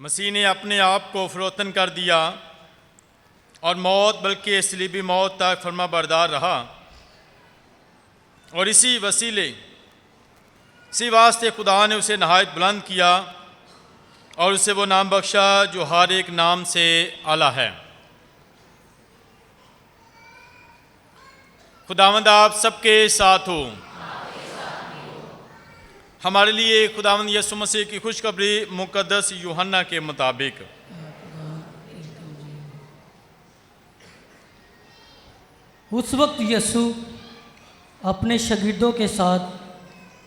مسیح نے اپنے آپ کو فروتن کر دیا اور موت بلکہ صلیبی موت تک فرما بردار رہا، اور اسی واسطے خدا نے اسے نہایت بلند کیا اور اسے وہ نام بخشا جو ہر ایک نام سے اعلیٰ ہے۔ خداوند آپ سب کے ساتھ ہو۔ ہمارے لیے خداوند یسوع مسیح کی خوشخبری مقدس یوحنا کے مطابق۔ اس وقت یسوع اپنے شاگردوں کے ساتھ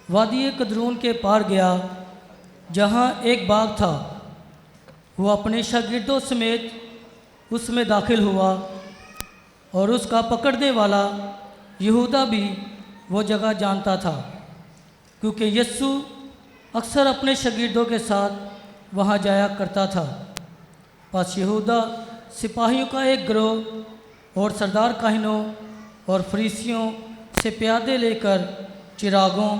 وادی قدرون کے پار گیا، جہاں ایک باغ تھا۔ وہ اپنے شاگردوں سمیت اس میں داخل ہوا، اور اس کا پکڑنے والا یہودا بھی وہ جگہ جانتا تھا، کیونکہ یسوع اکثر اپنے شاگردوں کے ساتھ وہاں جایا کرتا تھا۔ پس یہودا سپاہیوں کا ایک گروہ اور سردار کاہنوں اور فریسیوں سے پیادے لے کر چراغوں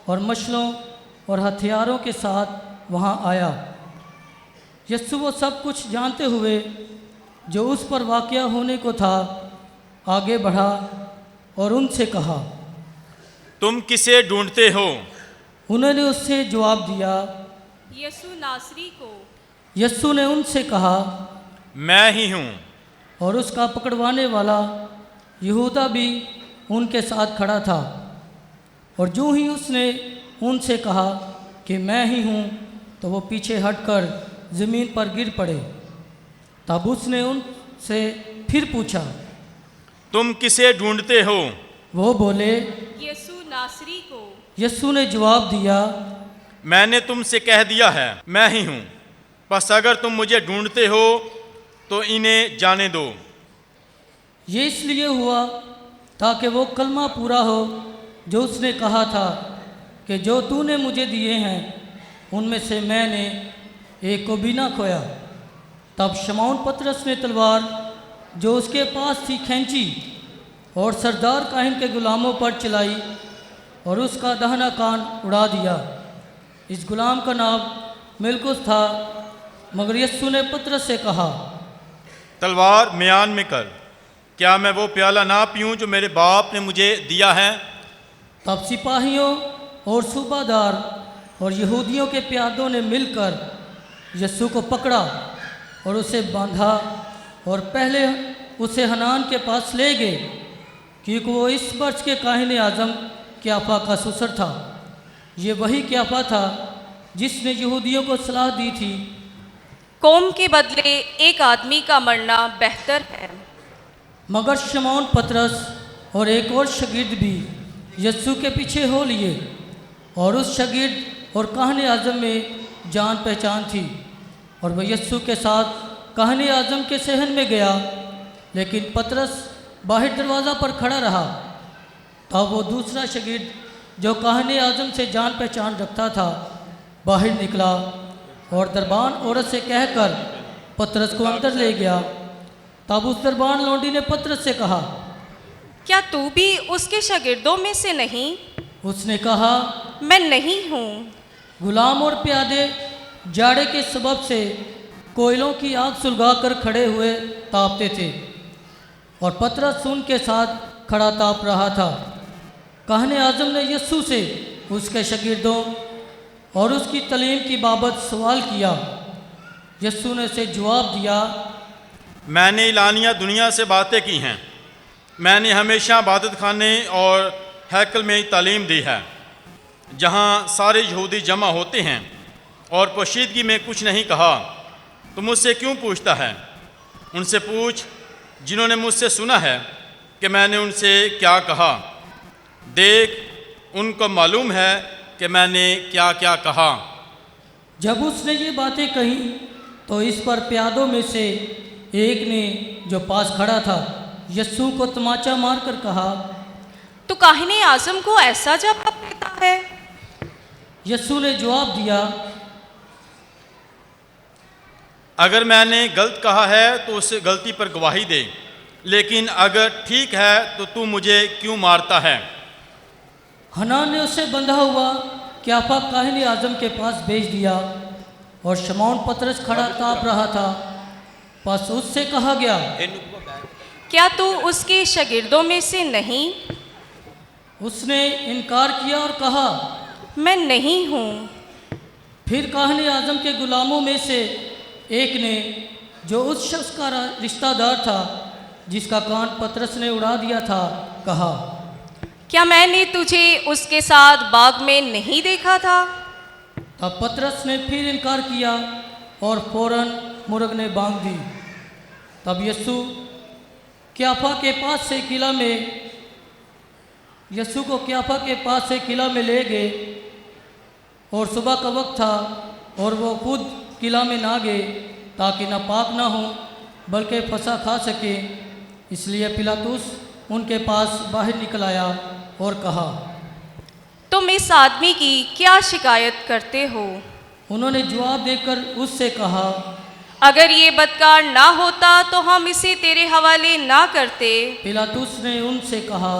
اور مشلوں اور ہتھیاروں کے ساتھ وہاں آیا۔ یسوع وہ سب کچھ جانتے ہوئے جو اس پر واقع ہونے کو تھا آگے بڑھا اور ان سے کہا، تم کسے ڈھونڈتے ہو؟ انہوں نے اس سے جواب دیا، یسوع ناصری کو۔ یسوع نے ان سے کہا، میں ہی ہوں۔ اور اس کا پکڑوانے والا یہودا بھی ان کے ساتھ کھڑا تھا۔ اور جو ہی اس نے ان سے کہا کہ میں ہی ہوں، تو وہ پیچھے ہٹ کر زمین پر گر پڑے۔ تب اس نے ان سے پھر پوچھا، تم کسے ڈھونڈتے ہو؟ وہ بولے، یسوع ناصری کو۔ یسوع نے جواب دیا، میں نے تم سے کہہ دیا ہے میں ہی ہوں، پس اگر تم مجھے ڈھونڈتے ہو تو انہیں جانے دو۔ یہ اس لیے ہوا تاکہ وہ کلمہ پورا ہو جو اس نے کہا تھا کہ جو تو نے مجھے دیے ہیں ان میں سے میں نے ایک کو بھی نہ کھویا۔ تب شمعون پطرس نے تلوار جو اس کے پاس تھی کھینچی اور سردار کاہن کے غلاموں پر چلائی اور اس کا دہنا کان اڑا دیا۔ اس غلام کا نام ملکس تھا، مگر یسوع نے پطرس سے کہا، تلوار میان میں کر، کیا میں وہ پیالہ نہ پیوں جو میرے باپ نے مجھے دیا ہے؟ تب سپاہیوں اور صوبہ دار اور یہودیوں کے پیادوں نے مل کر یسوع کو پکڑا اور اسے باندھا، اور پہلے اسے حنان کے پاس لے گئے، کیونکہ وہ اس برس کے کاہن اعظم قیافہ کا سسر تھا۔ یہ وہی قیافہ تھا جس نے یہودیوں کو صلاح دی تھی، قوم کے بدلے ایک آدمی کا مرنا بہتر ہے۔ مگر شمعون پطرس اور ایک اور شاگرد بھی یسوع کے پیچھے ہو لیے، اور اس شاگرد اور کاہن اعظم میں جان پہچان تھی، اور وہ یسوع کے ساتھ کاہن اعظم کے صحن میں گیا، لیکن پطرس باہر دروازہ پر کھڑا رہا۔ تب وہ دوسرا شاگرد جو کاہن اعظم سے جان پہچان رکھتا تھا باہر نکلا اور دربان عورت سے کہہ کر پطرس کو اندر لے گیا۔ تب اس دربان لونڈی نے پطرس سے کہا، کیا تو بھی اس کے شاگردوں میں سے نہیں؟ اس نے کہا، میں نہیں ہوں۔ غلام اور پیادے جاڑے کے سبب سے کوئلوں کی آگ سلگا کر کھڑے ہوئے تاپتے تھے، اور پطرس ان کے ساتھ کھڑا تاپ رہا تھا۔ کاہن اعظم نے یسوع سے اس کے شاگردوں اور اس کی تعلیم کی بابت سوال کیا۔ یسوع نے اسے جواب دیا، میں نے اعلانیہ دنیا سے باتیں کی ہیں۔ میں نے ہمیشہ عبادت خانے اور ہیکل میں تعلیم دی ہے، جہاں سارے یہودی جمع ہوتے ہیں، اور پوشیدگی میں کچھ نہیں کہا۔ تو مجھ سے کیوں پوچھتا ہے؟ ان سے پوچھ جنہوں نے مجھ سے سنا ہے کہ میں نے ان سے کیا کہا۔ دیکھ، ان کو معلوم ہے کہ میں نے کیا کیا کہا۔ جب اس نے یہ باتیں کہیں تو اس پر پیادوں میں سے ایک نے جو پاس کھڑا تھا یسوع کو تماچا مار کر کہا، تو کاہن اعظم کو ایسا جواب دیتا ہے؟ یسوع نے جواب دیا، اگر میں نے غلط کہا ہے تو اس غلطی پر گواہی دے، لیکن اگر ٹھیک ہے تو مجھے کیوں مارتا ہے؟ حنان نے اسے بندھا ہوا قیافہ کاہن اعظم کے پاس بھیج دیا، اور شمعون پطرس کھڑا تاپ رہا تھا۔ پس اس سے کہا گیا، کیا تو اس کے شاگردوں میں سے نہیں؟ اس نے انکار کیا اور کہا، میں نہیں ہوں۔ پھر کاہن اعظم کے غلاموں میں سے ایک نے، جو اس شخص کا رشتہ دار تھا جس کا کان پطرس نے اڑا دیا تھا، کہا، کیا میں نے تجھے اس کے ساتھ باغ میں نہیں دیکھا تھا؟ تب پطرس نے پھر انکار کیا اور فوراً مرغ نے بانگ دی۔ تب یسوع قیافہ کے پاس سے قلعہ میں لے گئے، اور صبح کا وقت تھا اور وہ خود قلعہ میں نہ گئے تاکہ ناپاک نہ ہوں بلکہ فسح کھا سکے۔ اس لیے پلاطس ان کے پاس باہر نکل آیا اور کہا، تم اس آدمی کی کیا شکایت کرتے ہو؟ انہوں نے جواب دے کر اس سے کہا، اگر یہ بدکار نہ ہوتا تو ہم اسے تیرے حوالے نہ کرتے۔ پلاطس نے ان سے کہا،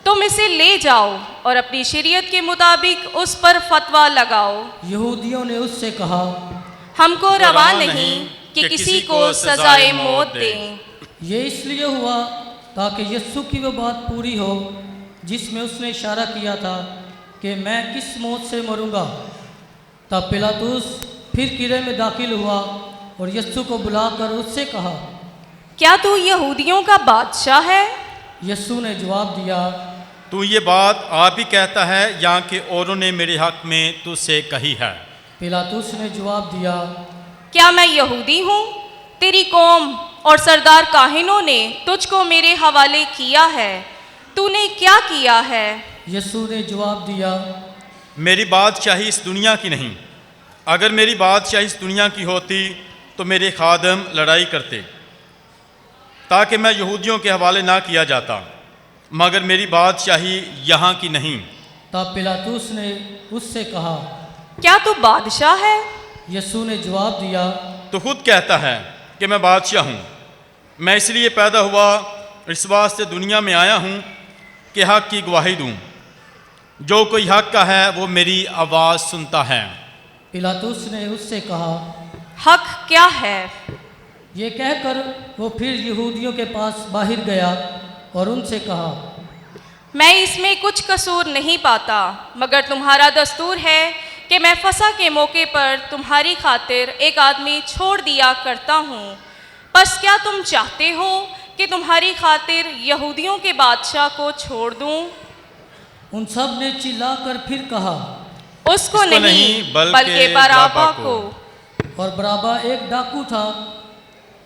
تم اسے لے جاؤ اور اپنی شریعت کے مطابق اس پر فتویٰ لگاؤ۔ یہودیوں نے اس سے کہا، ہم کو روا نہیں کہ کسی کو سزائے موت دیں۔ یہ اس لیے ہوا تاکہ یسوع کی وہ بات پوری ہو جس میں اس نے اشارہ کیا تھا کہ میں کس موت سے مروں گا۔ تب پلاطس پھر قلعے میں داخل ہوا اور یسوع کو بلا کر اس سے کہا، کیا تو یہودیوں کا بادشاہ ہے؟ یسوع نے جواب دیا، تو یہ بات آپ ہی کہتا ہے یا کہ اوروں نے میرے حق میں تجھ سے کہی ہے؟ پلاطس نے جواب دیا، کیا میں یہودی ہوں؟ تیری قوم اور سردار کاہنوں نے تجھ کو میرے حوالے کیا ہے۔ تو نے کیا کیا ہے؟ یسوع نے جواب دیا، میری بادشاہی اس دنیا کی نہیں۔ اگر میری بادشاہی اس دنیا کی ہوتی تو میرے خادم لڑائی کرتے تاکہ میں یہودیوں کے حوالے نہ کیا جاتا، مگر میری بادشاہی یہاں کی نہیں۔ تب پلاطس نے اس سے کہا، کیا تو بادشاہ ہے؟ یسوع نے جواب دیا، تو خود کہتا ہے کہ میں بادشاہ ہوں۔ میں اس لیے پیدا ہوا، اس واسطے دنیا میں آیا ہوں کہ حق کی گواہی دوں۔ جو کوئی حق کا ہے وہ میری آواز سنتا ہے۔ پلاطس نے اس سے کہا، حق کیا ہے؟ یہ کہہ کر وہ پھر یہودیوں کے پاس باہر گیا اور ان سے کہا، میں اس میں کچھ قصور نہیں پاتا، مگر تمہارا دستور ہے کہ میں فسح کے موقع پر تمہاری خاطر ایک آدمی چھوڑ دیا کرتا ہوں۔ پس کیا تم چاہتے ہو کہ تمہاری خاطر یہودیوں کے بادشاہ کو چھوڑ دوں؟ ان سب نے چلا کر پھر کہا، اس کو نہیں بلکہ بارابا کو۔ اور بارابا ایک ڈاکو تھا۔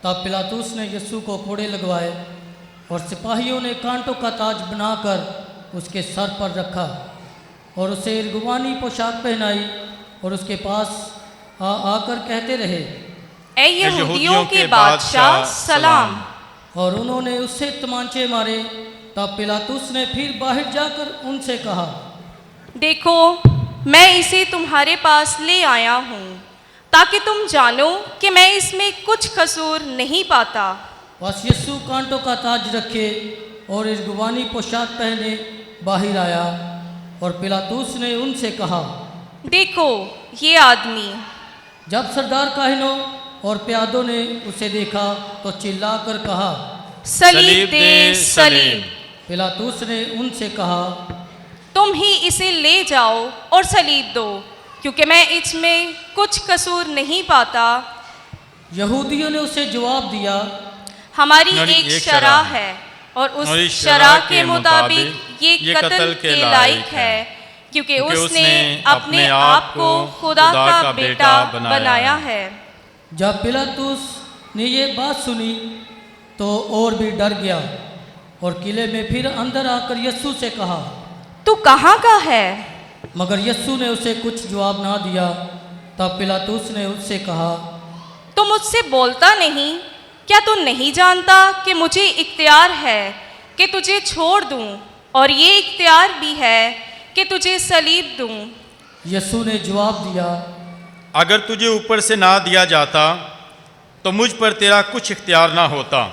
تب پلاطس نے یسوع کو کوڑے لگوائے اور سپاہیوں نے کانٹوں کا تاج بنا کر اس کے سر پر رکھا اور اسے ارغوانی پوشاک پہنائی اور اس کے پاس آ کر کہتے رہے، اے یہودیوں کے بادشاہ سلام۔ اور انہوں نے اس سے تمانچے مارے۔ تب پلاطس نے پھر باہر جا کر ان سے کہا، دیکھو، میں اسے تمہارے پاس لے آیا ہوں تاکہ تم جانو کہ میں اس میں کچھ قصور نہیں پاتا۔ بس یسوع کانٹوں کا تاج رکھے اور ارغوانی پوشاک پہنے باہر آیا، اور پلاطس نے ان سے کہا، دیکھو یہ آدمی۔ جب سردار کاہنوں اور پیادوں نے اسے دیکھا تو چلا کر کہا، صلیب دے، صلیب۔ پلاطس نے ان سے کہا، تم ہی اسے لے جاؤ اور صلیب دو، کیونکہ میں اس میں کچھ قصور نہیں پاتا۔ یہودیوں نے اسے جواب دیا، ہماری ایک شرح ہے اور اس شرح کے مطابق یہ قتل کے لائق ہے، کیونکہ اس نے اپنے آپ کو خدا کا بیٹا بنایا ہے۔ جب پلاطس نے یہ بات سنی تو اور بھی ڈر گیا اور قلعے میں پھر اندر آ کر یسوع سے کہا، تو کہاں کا ہے؟ مگر یسوع نے اسے کچھ جواب نہ دیا۔ تب پلاطس نے اس سے کہا، تو مجھ سے بولتا نہیں؟ کیا تو نہیں جانتا کہ مجھے اختیار ہے کہ تجھے چھوڑ دوں، اور یہ اختیار بھی ہے کہ تجھے صلیب دوں؟ یسوع نے جواب دیا، اگر تجھے اوپر سے نہ دیا جاتا تو مجھ پر تیرا کچھ اختیار نہ ہوتا۔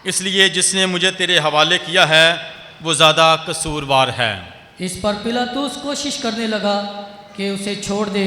اس لیے جس نے مجھے تیرے حوالے کیا ہے وہ زیادہ قصوروار ہے۔ اس پر پلاطس کوشش کرنے لگا کہ اسے چھوڑ دے،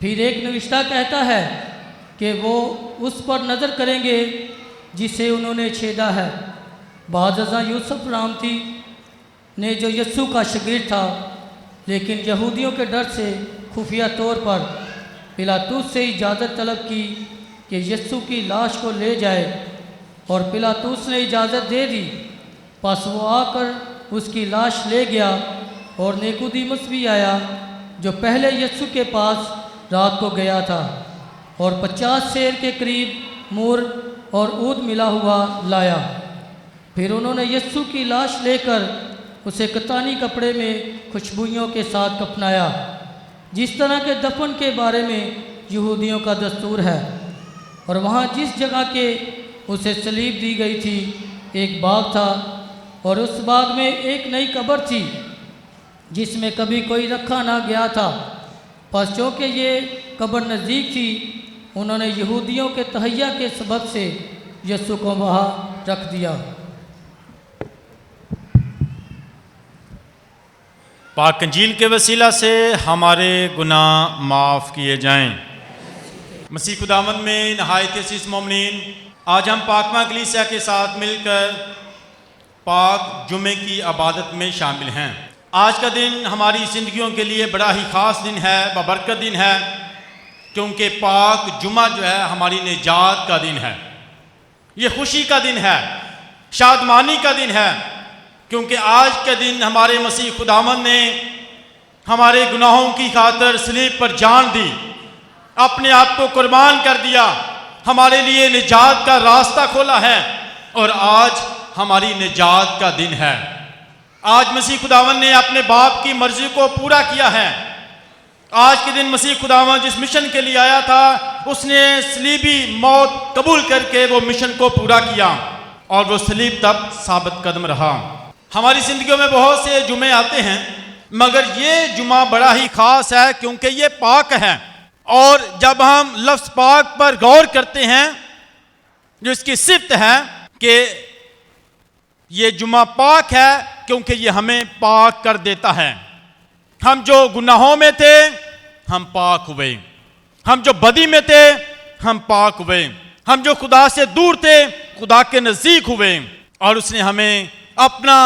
پھر ایک نوشتہ کہتا ہے کہ وہ اس پر نظر کریں گے جسے انہوں نے چھیدا ہے۔ بعض ازاں یوسف رامتی نے جو یسوع کا شاگرد تھا لیکن یہودیوں کے ڈر سے خفیہ طور پر پلاطس سے اجازت طلب کی کہ یسوع کی لاش کو لے جائے، اور پلاطس نے اجازت دے دی۔ پس وہ آ کر اس کی لاش لے گیا، اور نیقودیمس بھی آیا جو پہلے یسوع کے پاس رات کو گیا تھا، اور 50 سیر کے قریب مور اور عود ملا ہوا لایا۔ پھر انہوں نے یسوع کی لاش لے کر اسے کتانی کپڑے میں خوشبوئیوں کے ساتھ کفنایا، جس طرح کے دفن کے بارے میں یہودیوں کا دستور ہے۔ اور وہاں جس جگہ کے اسے صلیب دی گئی تھی ایک باغ تھا، اور اس باغ میں ایک نئی قبر تھی جس میں کبھی کوئی رکھا نہ گیا تھا۔ پس چونکہ یہ قبر نزدیک تھی، انہوں نے یہودیوں کے تہیہ کے سبب سے یسوع کو وہاں رکھ دیا۔ پاک انجیل کے وسیلہ سے ہمارے گناہ معاف کیے جائیں۔ مسیح خداوند میں نہایت عزیز مومنین، آج ہم پاکواں کلیسیا کے ساتھ مل کر پاک جمعے کی عبادت میں شامل ہیں۔ آج کا دن ہماری زندگیوں کے لیے بڑا ہی خاص دن ہے، بابرکت دن ہے، کیونکہ پاک جمعہ جو ہے ہماری نجات کا دن ہے۔ یہ خوشی کا دن ہے، شادمانی کا دن ہے، کیونکہ آج کے دن ہمارے مسیح خداوند نے ہمارے گناہوں کی خاطر صلیب پر جان دی، اپنے آپ کو قربان کر دیا، ہمارے لیے نجات کا راستہ کھولا ہے، اور آج ہماری نجات کا دن ہے۔ آج مسیح خداوند نے اپنے باپ کی مرضی کو پورا کیا ہے۔ آج کے دن مسیح خداوند جس مشن کے لیے آیا تھا، اس نے صلیبی موت قبول کر کے وہ مشن کو پورا کیا، اور وہ صلیب تک ثابت قدم رہا۔ ہماری زندگیوں میں بہت سے جمعے آتے ہیں، مگر یہ جمعہ بڑا ہی خاص ہے کیونکہ یہ پاک ہے، اور جب ہم لفظ پاک پر غور کرتے ہیں، جو اس کی صفت ہے کہ یہ جمعہ پاک ہے کیونکہ یہ ہمیں پاک کر دیتا ہے۔ ہم جو گناہوں میں تھے ہم پاک ہوئے، ہم جو بدی میں تھے ہم پاک ہوئے، ہم جو خدا سے دور تھے خدا کے نزدیک ہوئے، اور اس نے ہمیں اپنا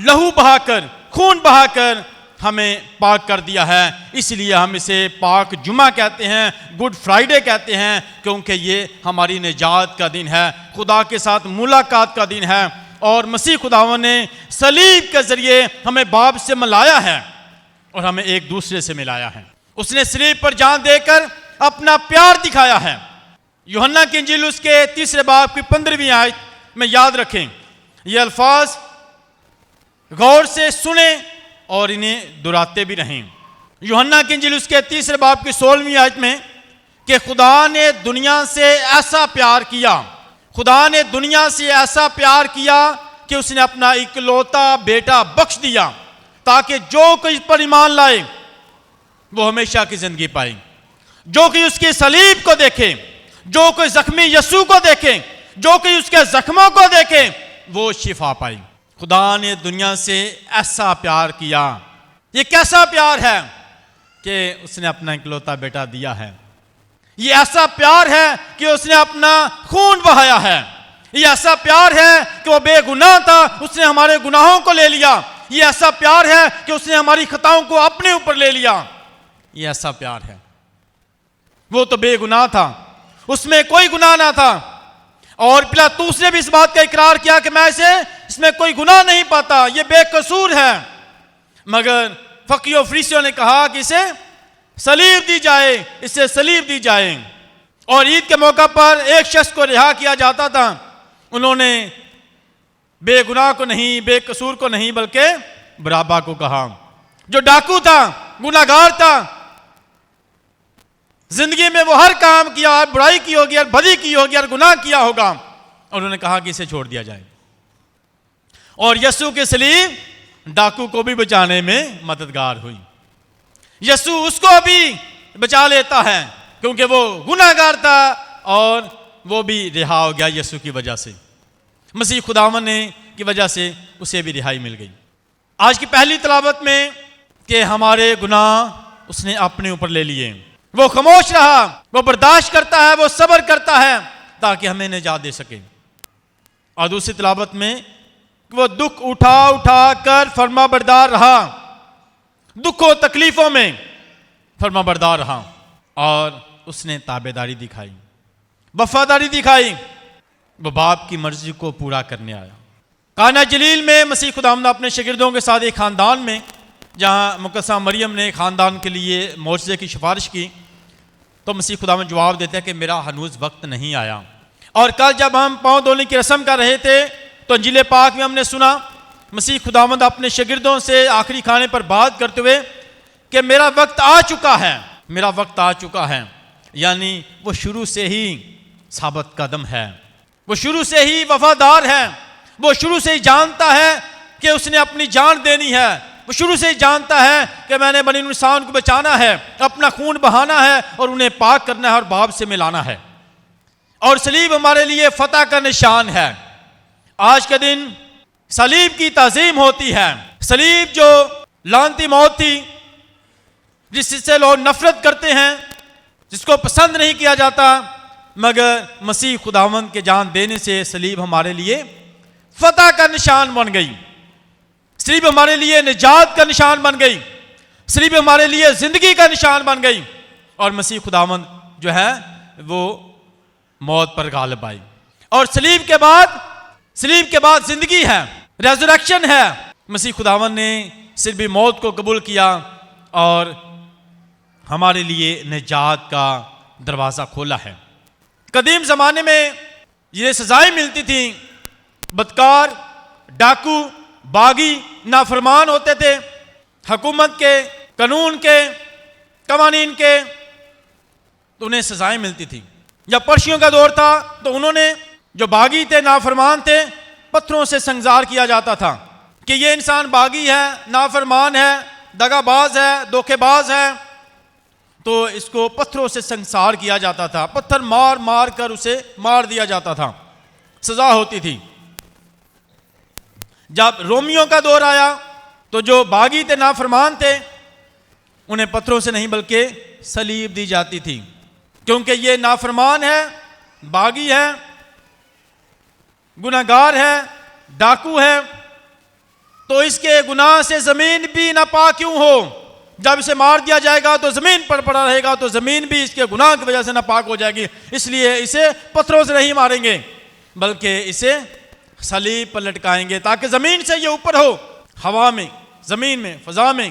لہو بہا کر، خون بہا کر ہمیں پاک کر دیا ہے۔ اس لیے ہم اسے پاک جمعہ کہتے ہیں، گڈ فرائیڈے کہتے ہیں، کیونکہ یہ ہماری نجات کا دن ہے، خدا کے ساتھ ملاقات کا دن ہے، اور مسیح خداوند نے صلیب کے ذریعے ہمیں باپ سے ملایا ہے اور ہمیں ایک دوسرے سے ملایا ہے۔ اس نے صلیب پر جان دے کر اپنا پیار دکھایا ہے۔ یوحنا کی انجیل اس کے 3 باب کی 15ویں آیت میں یاد رکھیں، یہ الفاظ غور سے سنیں اور انہیں دہراتے بھی رہیں۔ یوحنا کی انجیل اس کے 3 باب کی 16ویں آیت میں کہ خدا نے دنیا سے ایسا پیار کیا، خدا نے دنیا سے ایسا پیار کیا کہ اس نے اپنا اکلوتا بیٹا بخش دیا، تاکہ جو کوئی اس پر ایمان لائے وہ ہمیشہ کی زندگی پائے۔ جو کوئی اس کی صلیب کو دیکھے، جو کوئی زخمی یسوع کو دیکھے، جو کوئی اس کے زخموں کو دیکھے، وہ شفا پائے۔ خدا نے دنیا سے ایسا پیار کیا۔ یہ کیسا پیار ہے کہ اس نے اپنا اکلوتا بیٹا دیا ہے۔ یہ ایسا پیار ہے کہ اس نے اپنا خون بہایا ہے۔ یہ ایسا پیار ہے کہ وہ بے گناہ تھا، اس نے ہمارے گناہوں کو لے لیا۔ یہ ایسا پیار ہے کہ اس نے ہماری خطاؤں کو اپنے اوپر لے لیا۔ یہ ایسا پیار ہے۔ وہ تو بے گناہ تھا، اس میں کوئی گناہ نہ تھا، اور پلاطس نے بھی اس بات کا اقرار کیا کہ میں اس میں کوئی گناہ نہیں پاتا، یہ بے قصور ہے۔ مگر فقیہ و فریسیوں نے کہا کہ اسے صلیب دی جائے، اسے صلیب دی جائے، اور عید کے موقع پر ایک شخص کو رہا کیا جاتا تھا۔ انہوں نے بے گناہ کو نہیں، بے قصور کو نہیں، بلکہ برابا کو کہا، جو ڈاکو تھا، گناہ گار تھا، زندگی میں وہ ہر کام کیا، ہر برائی کی ہوگی، ہر بدی کی ہوگی، ہر گناہ کیا ہوگا، اور انہوں نے کہا کہ اسے چھوڑ دیا جائے۔ اور یسوع کے صلیب ڈاکو کو بھی بچانے میں مددگار ہوئی۔ یسوع اس کو بھی بچا لیتا ہے کیونکہ وہ گناہ گار تھا، اور وہ بھی رہا ہو گیا یسوع کی وجہ سے۔ مسیح خداوند نے کی وجہ سے اسے بھی رہائی مل گئی۔ آج کی پہلی تلاوت میں کہ ہمارے گناہ اس نے اپنے اوپر لے لیے، وہ خاموش رہا، وہ برداشت کرتا ہے، وہ صبر کرتا ہے تاکہ ہمیں نجات دے سکے۔ اور دوسری تلاوت میں وہ دکھ اٹھا اٹھا کر فرما بردار رہا، دکھ و تکلیفوں میں فرما بردار رہا، اور اس نے تابعداری دکھائی، وفاداری دکھائی، وہ باپ کی مرضی کو پورا کرنے آیا۔ کانا جلیل میں مسیح خداوند اپنے شاگردوں کے ساتھ ایک خاندان میں، جہاں مقدسہ مریم نے خاندان کے لیے معجزے کی سفارش کی، تو مسیح خداوند جواب دیتا ہے کہ میرا ہنوز وقت نہیں آیا۔ اور کل جب ہم پاؤں دھونے کی رسم کر رہے تھے تو انجیل پاک میں ہم نے سنا مسیح خداوند اپنے شاگردوں سے آخری کھانے پر بات کرتے ہوئے کہ میرا وقت آ چکا ہے، میرا وقت آ چکا ہے، یعنی وہ شروع سے ہی ثابت قدم ہے، وہ شروع سے ہی وفادار ہے، وہ شروع سے ہی جانتا ہے کہ اس نے اپنی جان دینی ہے، وہ شروع سے ہی جانتا ہے کہ میں نے بنی انسان کو بچانا ہے، اپنا خون بہانا ہے اور انہیں پاک کرنا ہے اور باپ سے ملانا ہے۔ اور صلیب ہمارے لیے فتح کا نشان ہے۔ آج کے دن صلیب کی تعظیم ہوتی ہے، صلیب جو لعنتی موت تھی، جس سے لوگ نفرت کرتے ہیں، جس کو پسند نہیں کیا جاتا، مگر مسیح خداوند کے جان دینے سے صلیب ہمارے لیے فتح کا نشان بن گئی، صلیب ہمارے لیے نجات کا نشان بن گئی، صلیب ہمارے لیے زندگی کا نشان بن گئی، اور مسیح خداوند جو ہے وہ موت پر غالب آئی۔ اور صلیب کے بعد زندگی ہے، ریزریکشن ہے۔ مسیح خداوند نے صلیبی موت کو قبول کیا اور ہمارے لیے نجات کا دروازہ کھولا ہے۔ قدیم زمانے میں یہ سزائیں ملتی تھیں، بدکار، ڈاکو، باغی، نافرمان ہوتے تھے، حکومت کے، قانون کے، قوانین کے، تو انہیں سزائیں ملتی تھیں۔ جب پرشیوں کا دور تھا تو انہوں نے جو باغی تھے، نافرمان تھے، پتھروں سے سنگسار کیا جاتا تھا کہ یہ انسان باغی ہے، نافرمان ہے، دغا باز ہے، دھوکے باز ہے، تو اس کو پتھروں سے سنگسار کیا جاتا تھا، پتھر مار مار کر اسے مار دیا جاتا تھا، سزا ہوتی تھی۔ جب رومیوں کا دور آیا تو جو باغی تھے، نافرمان تھے، انہیں پتھروں سے نہیں بلکہ صلیب دی جاتی تھی، کیونکہ یہ نافرمان ہے، باغی ہے، گناہگار ہے، ڈاکو ہے، تو اس کے گناہ سے زمین بھی ناپاک کیوں ہو؟ جب اسے مار دیا جائے گا تو زمین پر پڑا رہے گا، تو زمین بھی اس کے گناہ کی وجہ سے ناپاک ہو جائے گی، اس لیے اسے پتھروں سے نہیں ماریں گے بلکہ اسے صلیب پر لٹکائیں گے، تاکہ زمین سے یہ اوپر ہو، ہوا میں، زمین میں، فضا میں،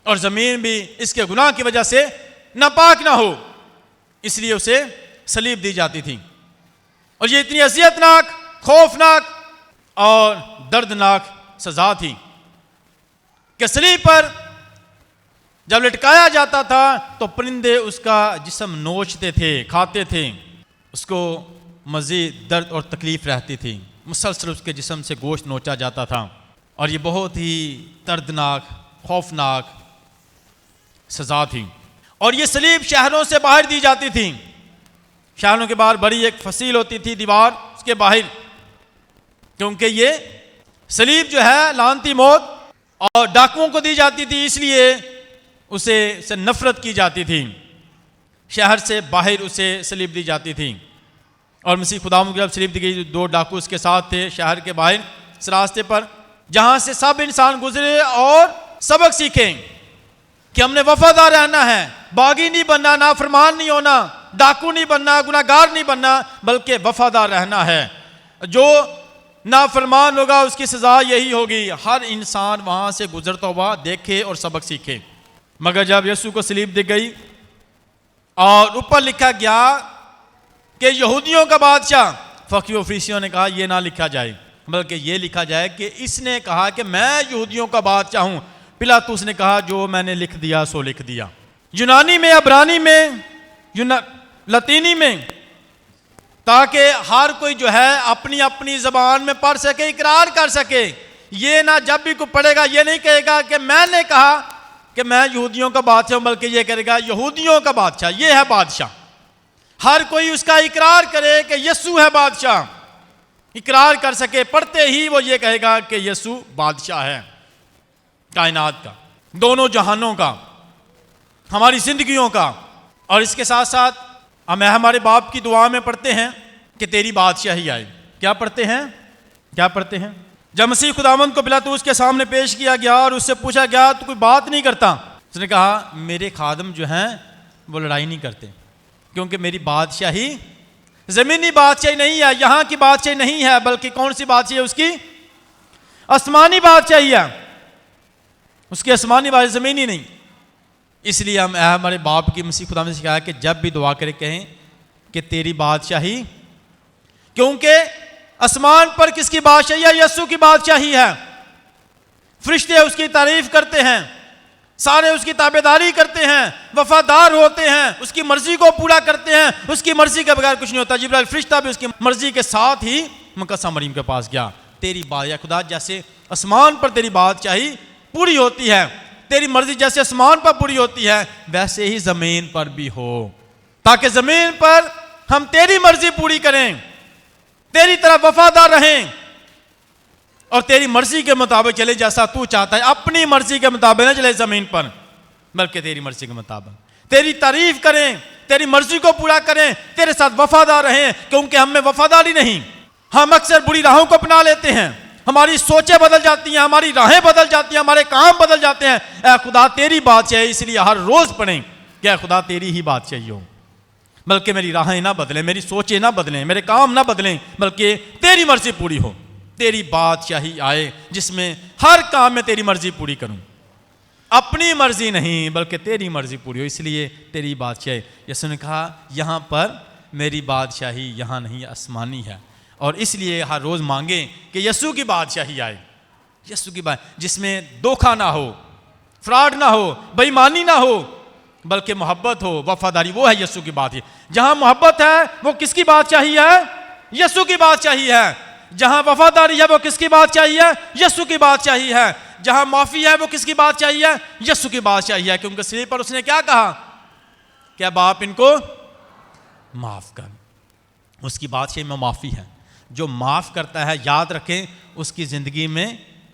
اور زمین بھی اس کے گناہ کی وجہ سے ناپاک نہ ہو، اس لیے اسے صلیب دی جاتی تھی۔ اور یہ اتنی اذیتناک، خوفناک اور دردناک سزا تھی کہ صلیب پر جب لٹکایا جاتا تھا تو پرندے اس کا جسم نوچتے تھے، کھاتے تھے، اس کو مزید درد اور تکلیف رہتی تھی، مسلسل اس کے جسم سے گوشت نوچا جاتا تھا، اور یہ بہت ہی دردناک، خوفناک سزا تھی۔ اور یہ صلیب شہروں سے باہر دی جاتی تھی، شہروں کے باہر بڑی ایک فصیل ہوتی تھی دیوار، اس کے باہر، کیونکہ یہ صلیب جو ہے لعنتی موت اور ڈاکوؤں کو دی جاتی تھی، اس لیے اسے سے نفرت کی جاتی تھی، شہر سے باہر اسے صلیب دی جاتی تھی۔ اور مسیح خداوند کی جب صلیب دی گئی، دو ڈاکو اس کے ساتھ تھے شہر کے باہر اس راستے پر، جہاں سے سب انسان گزرے اور سبق سیکھیں کہ ہم نے وفادار رہنا ہے، باغی نہیں بننا، نافرمان نہیں ہونا، ڈاکو نہیں بننا، گناہگار نہیں بننا، بلکہ وفادار رہنا ہے۔ جو نافرمان ہوگا اس کی سزا یہی ہوگی، ہر انسان وہاں سے گزرتا ہوا دیکھے اور سبق سیکھے۔ مگر جب یسوع کو صلیب دی گئی اور اوپر لکھا گیا کہ یہودیوں کا بادشاہ، فقیہ و فریسیوں نے کہا یہ نہ لکھا جائے بلکہ یہ لکھا جائے کہ اس نے کہا کہ میں یہودیوں کا بادشاہ ہوں۔ پلاطس نے کہا جو میں نے لکھ دیا سو لکھ دیا۔ یونانی میں، عبرانی میں، لطینی میں، تاکہ ہر کوئی جو ہے اپنی اپنی زبان میں پڑھ سکے، اقرار کر سکے۔ یہ نہ جب بھی کوئی پڑھے گا یہ نہیں کہے گا کہ میں نے کہا کہ میں یہودیوں کا بادشاہ ہوں، بلکہ یہ کرے گا یہودیوں کا بادشاہ، یہ ہے بادشاہ۔ ہر کوئی اس کا اقرار کرے کہ یسوع ہے بادشاہ، اقرار کر سکے، پڑھتے ہی وہ یہ کہے گا کہ یسوع بادشاہ ہے کائنات کا، دونوں جہانوں کا، ہماری زندگیوں کا، اور اس کے ساتھ ساتھ ہمیں ہمارے باپ کی دعا میں پڑھتے ہیں کہ تیری بادشاہی آئے. کیا پڑھتے ہیں؟ کیا پڑھتے ہیں؟ جب مسیح خداوند کو پلاطوس کے سامنے پیش کیا گیا اور اس سے پوچھا گیا تو کوئی بات نہیں کرتا، اس نے کہا میرے خادم جو ہیں وہ لڑائی نہیں کرتے، کیونکہ میری بادشاہی زمینی بادشاہی نہیں ہے، یہاں کی بادشاہی نہیں ہے، بلکہ کون سی بادشاہی ہے؟ اس کی آسمانی بادشاہی ہے، اس کی آسمانی بادشاہی، زمینی نہیں. اس لیے ہم ہمارے باپ کی مسیح خدا نے سکھایا کہ جب بھی دعا کرے کہیں کہ تیری بادشاہی، کیونکہ آسمان پر کس کی بادشاہی ہے؟ یسوع کی بادشاہی ہے. فرشتے اس کی تعریف کرتے ہیں، سارے اس کی تابعداری کرتے ہیں، وفادار ہوتے ہیں، اس کی مرضی کو پورا کرتے ہیں، اس کی مرضی کے بغیر کچھ نہیں ہوتا. جبرائیل فرشتہ بھی اس کی مرضی کے ساتھ ہی مقدسہ مریم کے پاس گیا. تیری بادشاہی خدا، جیسے آسمان پر تیری بادشاہی پوری ہوتی ہے، تیری مرضی جیسے آسمان پر پوری ہوتی ہے، ویسے ہی زمین پر بھی ہو، تاکہ زمین پر ہم تیری مرضی پوری کریں، تیری طرف وفادار رہیں اور تیری مرضی کے مطابق چلے جیسا تو چاہتا ہے. اپنی مرضی کے مطابق نہ چلے زمین پر، بلکہ تیری مرضی کے مطابق تیری تعریف کریں، تیری مرضی کو پورا کریں، تیرے ساتھ وفادار رہیں. کیونکہ ہم میں وفاداری نہیں، ہم اکثر بری راہوں کو اپنا لیتے ہیں، ہماری سوچیں بدل جاتی ہیں، ہماری راہیں بدل جاتی ہیں، ہمارے کام بدل جاتے ہیں. اے خدا تیری بادشاہی، اس لیے ہر روز پڑھیں کہ اے خدا تیری ہی بادشاہی ہو، بلکہ میری راہیں نہ بدلیں، میری سوچیں نہ بدلیں، میرے کام نہ بدلیں، بلکہ تیری مرضی پوری ہو. تیری بادشاہی آئے جس میں ہر کام میں تیری مرضی پوری کروں، اپنی مرضی نہیں بلکہ تیری مرضی پوری ہو. اس لیے تیری بادشاہی. یسوع نے کہا یہاں پر میری بادشاہی یہاں نہیں، آسمانی ہے. اور اس لیے ہر روز مانگیں کہ یسوع کی بادشاہی آئے، یسوع کی بادشاہی جس میں دھوکہ نہ ہو، فراڈ نہ ہو، بے ایمانی نہ ہو، بلکہ محبت ہو، وفاداری. وہ ہے یسوع کی بادشاہی. جہاں محبت ہے وہ کس کی بادشاہی ہے؟ یسوع کی بادشاہی ہے. جہاں وفاداری ہے وہ کس کی بادشاہی ہے؟ یسوع کی بادشاہی ہے. جہاں معافی ہے وہ کس کی بادشاہی ہے؟ یسوع کی بادشاہی ہے. کیونکہ صلیب پر اس نے کیا کہا کہ اب آپ ان کو معاف کر. اس کی بادشاہی میں معافی ہے. جو معاف کرتا ہے، یاد رکھیں اس کی زندگی میں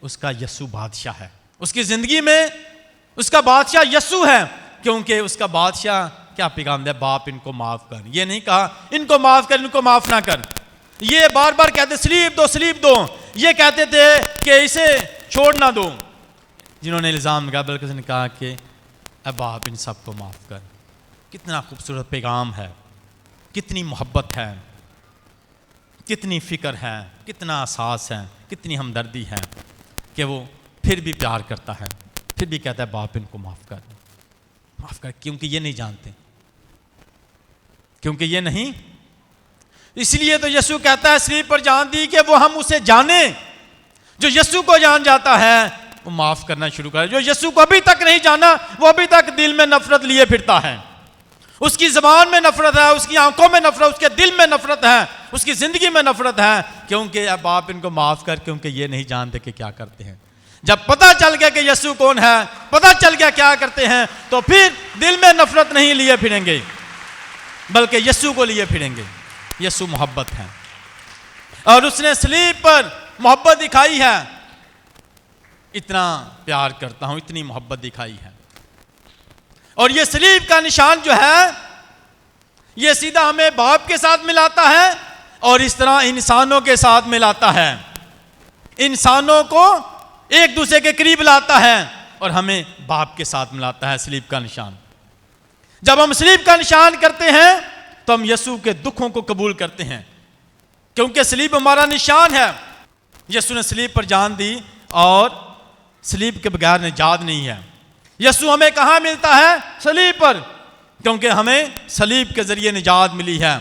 اس کا یسوع بادشاہ ہے. اس کی زندگی میں اس کا بادشاہ یسوع ہے. کیونکہ اس کا بادشاہ کیا پیغام دے؟ باپ ان کو معاف کر. یہ نہیں کہا ان کو معاف کر، ان کو معاف نہ کر. یہ بار بار کہتے سلیب دو، سلیب دو. یہ کہتے تھے کہ اسے چھوڑ نہ دو جنہوں نے الزام لگایا، بلکہ اس نے کہا کہ اے باپ ان سب کو معاف کر. کتنا خوبصورت پیغام ہے، کتنی محبت ہے، کتنی فکر ہے، کتنا احساس ہے، کتنی ہمدردی ہے کہ وہ پھر بھی پیار کرتا ہے، پھر بھی کہتا ہے باپ ان کو معاف کر، معاف کر. کیونکہ یہ نہیں جانتے، کیونکہ یہ نہیں. اس لیے تو یسوع کہتا ہے صلیب پر جان دی کہ وہ ہم اسے جانیں. جو یسوع کو جان جاتا ہے وہ معاف کرنا شروع کرے. جو یسوع کو ابھی تک نہیں جانا وہ ابھی تک دل میں نفرت لیے پھرتا ہے. اس کی زبان میں نفرت ہے، اس کی آنکھوں میں نفرت، اس کے دل میں نفرت ہے، اس کی زندگی میں نفرت ہے. کیونکہ اب آپ ان کو معاف کر، کیونکہ یہ نہیں جانتے کہ کیا کرتے ہیں. جب پتہ چل گیا کہ یسوع کون ہے، پتہ چل گیا کیا کرتے ہیں، تو پھر دل میں نفرت نہیں لیے پھریں گے بلکہ یسوع کو لیے پھریں گے. یسوع محبت ہے اور اس نے صلیب پر محبت دکھائی ہے. اتنا پیار کرتا ہوں، اتنی محبت دکھائی ہے. اور یہ صلیب کا نشان جو ہے یہ سیدھا ہمیں باپ کے ساتھ ملاتا ہے اور اس طرح انسانوں کے ساتھ ملاتا ہے. انسانوں کو ایک دوسرے کے قریب لاتا ہے اور ہمیں باپ کے ساتھ ملاتا ہے صلیب کا نشان. جب ہم صلیب کا نشان کرتے ہیں تو ہم یسوع کے دکھوں کو قبول کرتے ہیں، کیونکہ صلیب ہمارا نشان ہے. یسوع نے صلیب پر جان دی اور صلیب کے بغیر نجات نہیں ہے. یسوع ہمیں کہاں ملتا ہے؟ صلیب پر، کیونکہ ہمیں صلیب کے ذریعے نجات ملی ہے.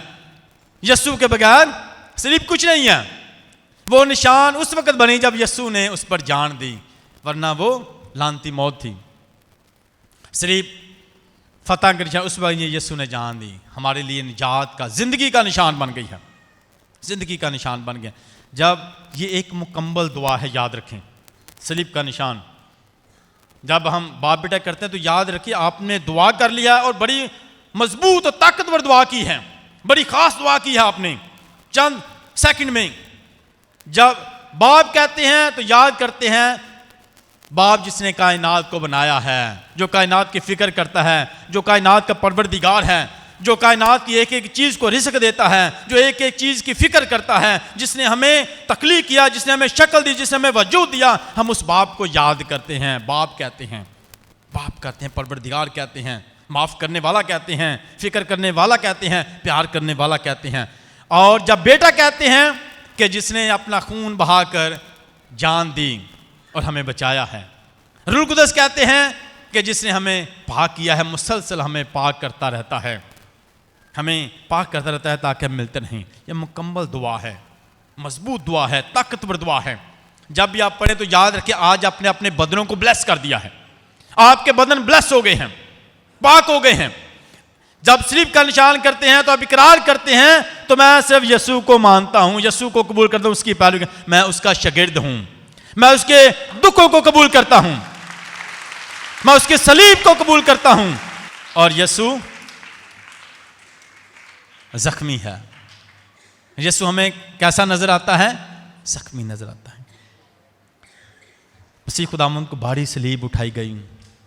یسوع کے بغیر صلیب کچھ نہیں ہے. وہ نشان اس وقت بنی جب یسوع نے اس پر جان دی، ورنہ وہ لعنتی موت تھی. صلیب فتح کا نشان اس وقت یسوع نے جان دی، ہمارے لیے نجات کا، زندگی کا نشان بن گئی ہے. زندگی کا نشان بن گیا. جب یہ ایک مکمل دعا ہے، یاد رکھیں صلیب کا نشان. جب ہم باپ بیٹا کرتے ہیں تو یاد رکھیے آپ نے دعا کر لیا اور بڑی مضبوط اور طاقتور دعا کی ہے، بڑی خاص دعا کی ہے آپ نے چند سیکنڈ میں. جب باپ کہتے ہیں تو یاد کرتے ہیں باپ جس نے کائنات کو بنایا ہے، جو کائنات کی فکر کرتا ہے، جو کائنات کا پروردگار ہے، جو کائنات کی ایک ایک چیز کو رزق دیتا ہے، جو ایک ایک چیز کی فکر کرتا ہے، جس نے ہمیں تخلیق کیا، جس نے ہمیں شکل دی، جس نے ہمیں وجود دیا، ہم اس باپ کو یاد کرتے ہیں، باپ کہتے ہیں، باپ کہتے ہیں، پروردگار کہتے ہیں، معاف کرنے والا کہتے ہیں، فکر کرنے والا کہتے ہیں، پیار کرنے والا کہتے ہیں۔ اور جب بیٹا کہتے ہیں کہ جس نے اپنا خون بہا کر جان دی اور ہمیں بچایا ہے۔ روح القدس کہتے ہیں کہ جس نے ہمیں پاک کیا ہے، مسلسل ہمیں پاک کرتا رہتا ہے، ہمیں پاک کرتا رہتا ہے تاکہ ہم ملتے نہیں۔ یہ مکمل دعا ہے، مضبوط دعا ہے، طاقتور دعا ہے۔ جب بھی آپ پڑھیں تو یاد رکھیں آج آپ نے اپنے بدنوں کو بلیس کر دیا ہے، آپ کے بدن بلیس ہو گئے ہیں، پاک ہو گئے ہیں۔ جب صلیب کا نشان کرتے ہیں تو آپ اقرار کرتے ہیں تو میں صرف یسوع کو مانتا ہوں، یسوع کو قبول کرتا ہوں، اس کی پیروی، میں اس کا شاگرد ہوں، میں اس کے دکھوں کو قبول کرتا ہوں، میں اس کے صلیب کو قبول کرتا ہوں۔ اور یسوع زخمی ہے۔ یسوع ہمیں کیسا نظر آتا ہے؟ زخمی نظر آتا ہے۔ مسیح خداوند کو بھاری صلیب اٹھائی گئی،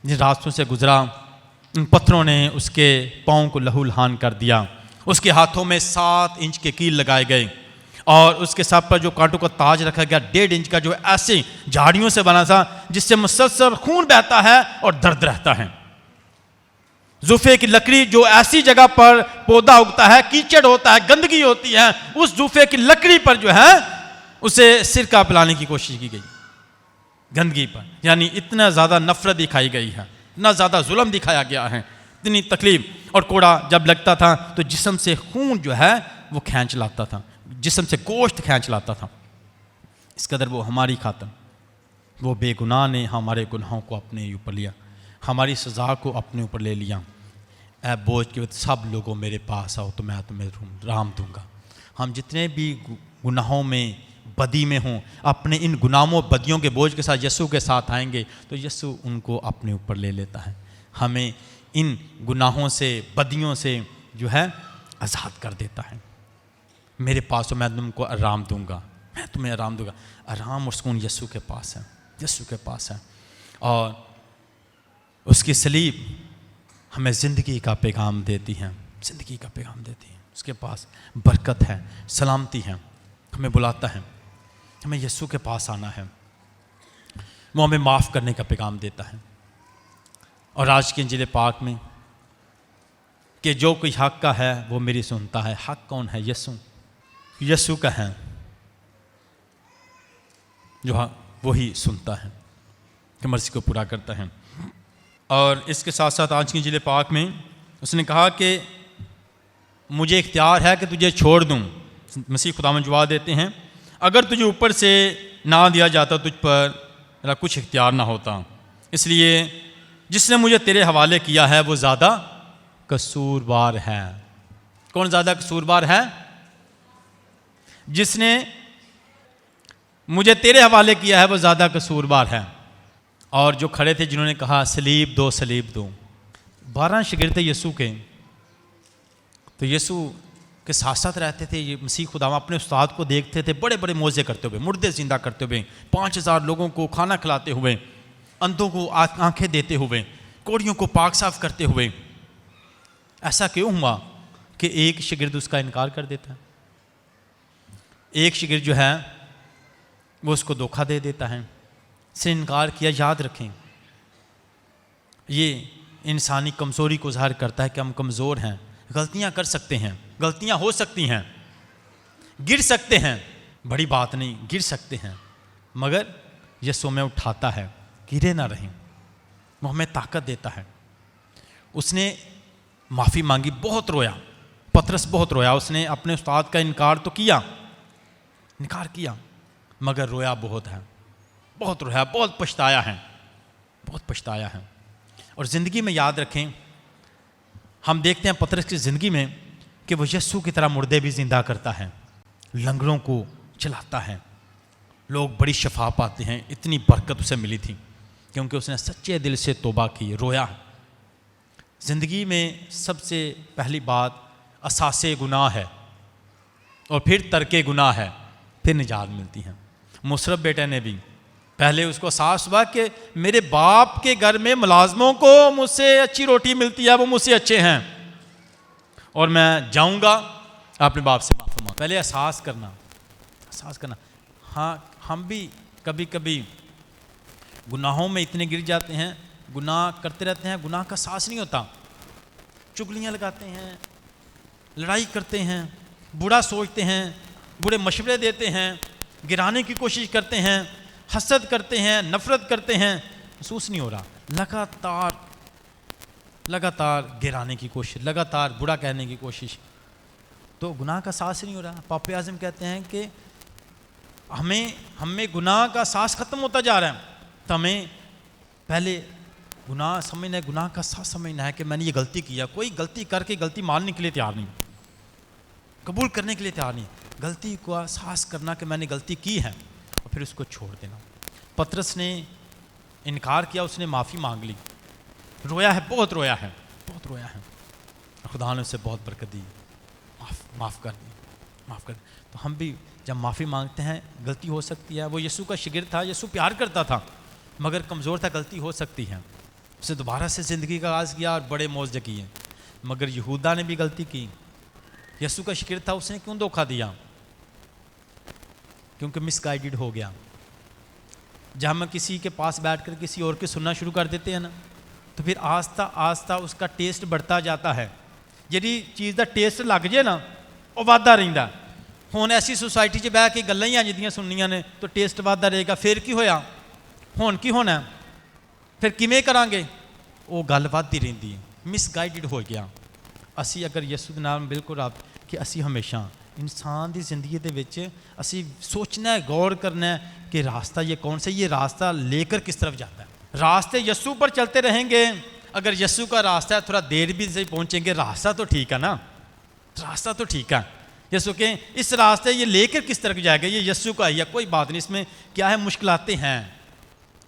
جن راستوں سے گزرا ان پتھروں نے اس کے پاؤں کو لہو لہان کر دیا، اس کے ہاتھوں میں 7 انچ کے کیل لگائے گئے اور اس کے سر پر جو کانٹوں کا تاج رکھا گیا 1.5 انچ کا، جو ایسے جھاڑیوں سے بنا تھا جس سے مسلسل خون بہتا ہے اور درد رہتا ہے۔ زوفے کی لکڑی جو ایسی جگہ پر پودا اگتا ہے، کیچڑ ہوتا ہے، گندگی ہوتی ہے، اس زوفے کی لکڑی پر جو ہے اسے سرکہ پلانے کی کوشش کی گئی، گندگی پر، یعنی اتنا زیادہ نفرت دکھائی گئی ہے، اتنا زیادہ ظلم دکھایا گیا ہے، اتنی تکلیف۔ اور کوڑا جب لگتا تھا تو جسم سے خون جو ہے وہ کھینچ لاتا تھا، جسم سے گوشت کھینچ لاتا تھا۔ اس قدر وہ ہماری خاطر، وہ بے گناہ نے ہمارے گناہوں کو اپنے اوپر لیا، ہماری سزا کو اپنے اوپر لے لیا۔ اے بوجھ کے وقت سب لوگوں میرے پاس آؤ تو میں تمہیں رحم دوں گا۔ ہم جتنے بھی گناہوں میں، بدی میں ہوں، اپنے ان گناہوں بدیوں کے بوجھ کے ساتھ یسوع کے ساتھ آئیں گے تو یسوع ان کو اپنے اوپر لے لیتا ہے، ہمیں ان گناہوں سے، بدیوں سے جو ہے آزاد کر دیتا ہے۔ میرے پاس ہو میں تم کو آرام دوں گا، میں تمہیں آرام دوں گا۔ آرام اور سکون یسوع کے پاس ہے، یسوع کے پاس ہے۔ اور اس کی صلیب ہمیں زندگی کا پیغام دیتی ہیں، زندگی کا پیغام دیتی ہے۔ اس کے پاس برکت ہے، سلامتی ہے، ہمیں بلاتا ہے، ہمیں یسوع کے پاس آنا ہے، وہ ہمیں معاف کرنے کا پیغام دیتا ہے۔ اور آج کی انجیل پاک میں کہ جو کوئی حق کا ہے وہ میری سنتا ہے۔ حق کون ہے؟ یسوع، یسوع کا ہے جو وہی سنتا ہے، کہ مرضی کو پورا کرتا ہے۔ اور اس کے ساتھ ساتھ آج کی انجیل پاک میں اس نے کہا کہ مجھے اختیار ہے کہ تجھے چھوڑ دوں۔ مسیح خداوند جواب دیتے ہیں اگر تجھے اوپر سے نہ دیا جاتا تجھ پر میرا کچھ اختیار نہ ہوتا، اس لیے جس نے مجھے تیرے حوالے کیا ہے وہ زیادہ قصوروار ہے۔ کون زیادہ قصوروار ہے؟ جس نے مجھے تیرے حوالے کیا ہے وہ زیادہ قصوروار ہے۔ اور جو کھڑے تھے جنہوں نے کہا صلیب دو، صلیب دو، 12 شاگرد تھے یسوع کے، تو یسوع کے ساتھ ساتھ رہتے تھے۔ یہ مسیح خدا اپنے استاد کو دیکھتے تھے بڑے بڑے معجزے کرتے ہوئے، مردے زندہ کرتے ہوئے، 5000 لوگوں کو کھانا کھلاتے ہوئے، اندھوں کو آنکھیں دیتے ہوئے، کوڑیوں کو پاک صاف کرتے ہوئے۔ ایسا کیوں ہوا کہ ایک شاگرد اس کا انکار کر دیتا ہے؟ ایک شاگرد جو ہے وہ اس کو دھوکہ دے دیتا ہے، اس نے انکار کیا۔ یاد رکھیں یہ انسانی کمزوری کو ظاہر کرتا ہے کہ ہم کمزور ہیں، غلطیاں کر سکتے ہیں، غلطیاں ہو سکتی ہیں، گر سکتے ہیں، بڑی بات نہیں، گر سکتے ہیں، مگر یسوع ہمیں اٹھاتا ہے، گرے نہ رہیں، وہ ہمیں طاقت دیتا ہے۔ اس نے معافی مانگی، بہت رویا، پطرس بہت رویا، اس نے اپنے استاد کا انکار تو کیا، انکار کیا، مگر رویا بہت ہے، بہت رویا، بہت پچھتایا ہے، بہت پچھتایا ہے۔ اور زندگی میں یاد رکھیں، ہم دیکھتے ہیں پطرس کی زندگی میں کہ وہ یسوع کی طرح مردے بھی زندہ کرتا ہے، لنگڑوں کو چلاتا ہے، لوگ بڑی شفا پاتے ہیں۔ اتنی برکت اسے ملی تھی کیونکہ اس نے سچے دل سے توبہ کی، رویا۔ زندگی میں سب سے پہلی بات اساس گناہ ہے اور پھر ترک گناہ ہے، پھر نجات ملتی ہے۔ مصرف بیٹے نے بھی پہلے اس کو احساس ہوا کہ میرے باپ کے گھر میں ملازموں کو مجھ سے اچھی روٹی ملتی ہے، وہ مجھ سے اچھے ہیں، اور میں جاؤں گا اپنے باپ سے معافی مانگ. پہلے احساس کرنا. ہاں ہم بھی کبھی کبھی گناہوں میں اتنے گر جاتے ہیں، گناہ کرتے رہتے ہیں، گناہ کا احساس نہیں ہوتا، چگلیاں لگاتے ہیں، لڑائی کرتے ہیں، برا سوچتے ہیں، برے مشورے دیتے ہیں، گرانے کی کوشش کرتے ہیں، حسد کرتے ہیں، نفرت کرتے ہیں، محسوس نہیں ہو رہا، لگاتار گرانے کی کوشش، لگاتار برا کہنے کی کوشش، تو گناہ کا احساس نہیں ہو رہا. پاپ اعظم کہتے ہیں کہ ہمیں گناہ کا احساس ختم ہوتا جا رہا ہے. تو ہمیں پہلے گناہ سمجھنا ہے، گناہ کا احساس سمجھنا ہے کہ میں نے یہ غلطی کیا. کوئی غلطی کر کے غلطی ماننے کے لیے تیار نہیں، قبول کرنے کے لیے تیار نہیں. غلطی کو احساس کرنا کہ میں نے غلطی کی ہے اور پھر اس کو چھوڑ دینا. پطرس نے انکار کیا، اس نے معافی مانگ لی، رویا ہے، بہت رویا ہے. خدا نے اسے بہت برکت دی، معاف کر دی. تو ہم بھی جب معافی مانگتے ہیں، غلطی ہو سکتی ہے. وہ یسوع کا شاگرد تھا، یسوع پیار کرتا تھا مگر کمزور تھا، غلطی ہو سکتی ہے. اسے دوبارہ سے زندگی کا آغاز کیا اور بڑے معجزے کیے. مگر یہودا نے بھی غلطی کی. یسوع کا شاگرد تھا، اس نے کیوں دھوکہ دیا؟ کیونکہ مس گائیڈڈ ہو گیا. جب ہم کسی کے پاس بیٹھ کر کسی اور کے سننا شروع کر دیتے ہیں نا، تو پھر آہستہ آہستہ اس کا ٹیسٹ بڑھتا جاتا ہے. جی چیز کا ٹیسٹ لگ جائے نا، وہ وادہ رہتا. ہوں ایسی سوسائٹی 'ਚ بہ کے گلاں ہی انج دیاں سننیاں نے تو ٹیسٹ وادہ رہے گا. پھر کی ہویا؟ ہون کی ہونا؟ پھر کیویں کران گے؟ وہ گل ودتی رہندی ہے. مس گائیڈڈ ہو گیا. اسی اگر یسوع دے نال بالکل کہ اسی ہمیشہ انسان دی زندگی دے وچ اسی سوچنا ہے، غور کرنا ہے کہ راستہ یہ کون سا، یہ راستہ لے کر کس طرف جاتا ہے. راستے یسوع پر چلتے رہیں گے. اگر یسوع کا راستہ ہے، تھوڑا دیر بھی سے پہنچیں گے، راستہ تو ٹھیک ہے نا، راستہ تو ٹھیک ہے. یسوع کہ اس راستے یہ لے کر کس طرف جائے گا، یہ یسوع کا ہے، کوئی بات نہیں. اس میں کیا ہے؟ مشکلاتیں ہیں،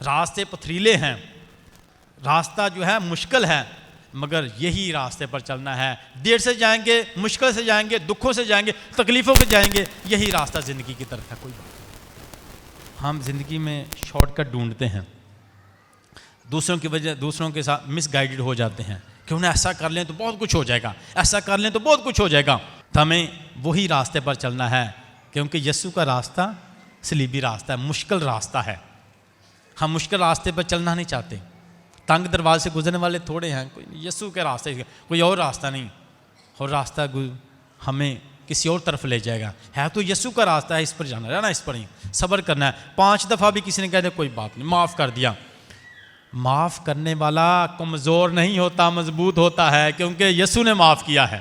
راستے پتھریلے ہیں، راستہ جو ہے مشکل ہے، مگر یہی راستے پر چلنا ہے. دیر سے جائیں گے، مشکل سے جائیں گے، دکھوں سے جائیں گے، تکلیفوں سے جائیں گے، یہی راستہ زندگی کی طرف ہے. کوئی بات نہیں. ہم زندگی میں شارٹ کٹ ڈھونڈتے ہیں، دوسروں کی وجہ دوسروں کے ساتھ مس گائیڈڈ ہو جاتے ہیں کہ انہیں ایسا کر لیں تو بہت کچھ ہو جائے گا، ایسا کر لیں تو بہت کچھ ہو جائے گا. تو ہمیں وہی راستے پر چلنا ہے، کیونکہ یسوع کا راستہ صلیبی راستہ ہے، مشکل راستہ ہے. ہم مشکل راستے پر چلنا نہیں چاہتے. تنگ دروازے سے گزرنے والے تھوڑے ہیں، کوئی یسوع کے راستے، کوئی اور راستہ نہیں. اور راستہ ہمیں کسی اور طرف لے جائے گا. ہے تو یسوع کا راستہ ہے، اس پر جانا ہے نا، اس پر ہی صبر کرنا ہے. 5 دفعہ بھی کسی نے کہہ دیا کوئی بات نہیں، معاف کر دیا. معاف کرنے والا کمزور نہیں ہوتا، مضبوط ہوتا ہے، کیونکہ یسوع نے معاف کیا ہے.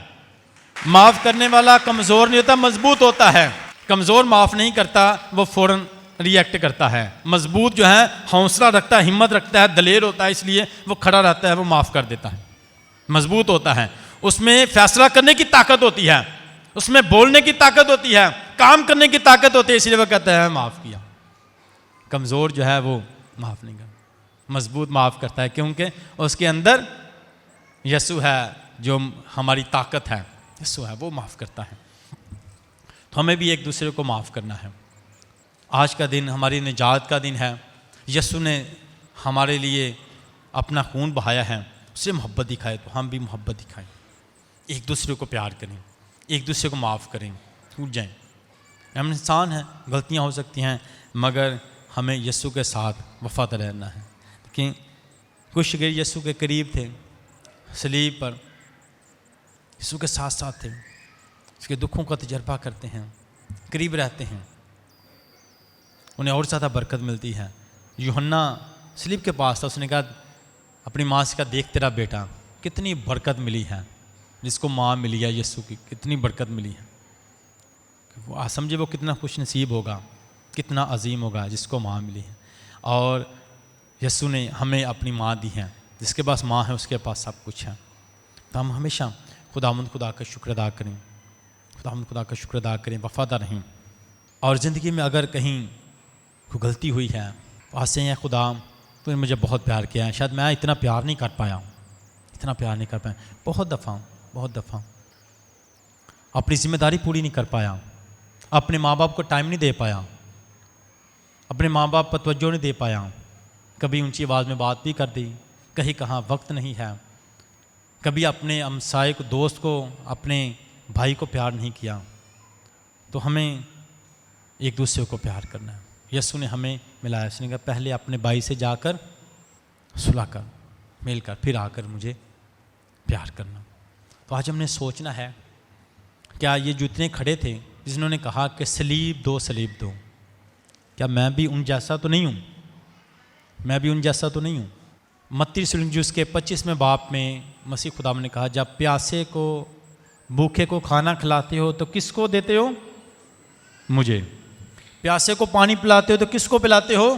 معاف کرنے والا کمزور نہیں ہوتا، مضبوط ہوتا ہے. کمزور معاف نہیں کرتا، وہ فوراً ری ایکٹ کرتا ہے. مضبوط جو ہے حوصلہ رکھتا ہے، ہمت رکھتا ہے، دلیر ہوتا ہے، اس لیے وہ کھڑا رہتا ہے، وہ معاف کر دیتا ہے. مضبوط ہوتا ہے، اس میں فیصلہ کرنے کی طاقت ہوتی ہے، اس میں بولنے کی طاقت ہوتی ہے، کام کرنے کی طاقت ہوتی ہے، اس لیے وہ کہتا ہے معاف کیا. کمزور جو ہے وہ معاف نہیں کرتا، مضبوط معاف کرتا ہے، کیونکہ اس کے اندر یسوع ہے جو ہماری طاقت ہے. یسوع ہے وہ معاف کرتا ہے. تو ہمیں بھی ایک دوسرے کو معاف کرنا ہے. آج کا دن ہماری نجات کا دن ہے. یسوع نے ہمارے لیے اپنا خون بہایا ہے، اسے محبت دکھائے، تو ہم بھی محبت دکھائیں، ایک دوسرے کو پیار کریں، ایک دوسرے کو معاف کریں، ٹوٹ جائیں. ہم انسان ہیں، غلطیاں ہو سکتی ہیں، مگر ہمیں یسوع کے ساتھ وفادار رہنا ہے. کہ کچھ شاگرد یسوع کے قریب تھے، صلیب پر یسوع کے ساتھ ساتھ تھے، اس کے دکھوں کا تجربہ کرتے ہیں، قریب رہتے ہیں، انہیں اور زیادہ برکت ملتی ہے. یوحنا صلیب کے پاس تھا، اس نے کہا اپنی ماں سے کہا دیکھ تیرا بیٹا. کتنی برکت ملی ہے جس کو ماں ملی ہے یسوع کی، کتنی برکت ملی ہے. وہ سمجھے وہ کتنا خوش نصیب ہوگا، کتنا عظیم ہوگا جس کو ماں ملی ہے. اور یسوع نے ہمیں اپنی ماں دی ہے، جس کے پاس ماں ہے اس کے پاس سب کچھ ہے. تو ہم ہمیشہ خداوند خدا کا شکر ادا کریں، خداوند خدا کا شکر ادا کریں، وفادار رہیں. اور زندگی میں اگر کہیں کوئی غلطی ہوئی ہے، واسطے ہیں خدا تو نے مجھے بہت پیار کیا ہے، شاید میں اتنا پیار نہیں کر پایا، بہت دفعہ اپنی ذمہ داری پوری نہیں کر پایا، اپنے ماں باپ کو ٹائم نہیں دے پایا، اپنے ماں باپ پر توجہ نہیں دے پایا، کبھی اونچی آواز میں بات بھی کر دی، کہیں کہاں وقت نہیں ہے، کبھی اپنے ہمسائے کو، دوست کو، اپنے بھائی کو پیار نہیں کیا، تو ہمیں ایک دوسرے کو پیار کرنا ہے۔ یسوع نے ہمیں ملایا، اس نے کہا پہلے اپنے بھائی سے جا کر صلح کر، مل کر، پھر آ کر مجھے پیار کرنا۔ تو آج ہم نے سوچنا ہے، کیا یہ جو اتنے کھڑے تھے جنہوں نے کہا کہ صلیب دو صلیب دو، کیا میں بھی ان جیسا تو نہیں ہوں؟ میں بھی ان جیسا تو نہیں ہوں؟ متی رسول اس کے 25ویں باب میں مسیح خدا نے کہا جب پیاسے کو، بھوکے کو کھانا کھلاتے ہو تو کس کو دیتے ہو؟ مجھے۔ پیاسے کو پانی پلاتے ہو تو کس کو پلاتے ہو؟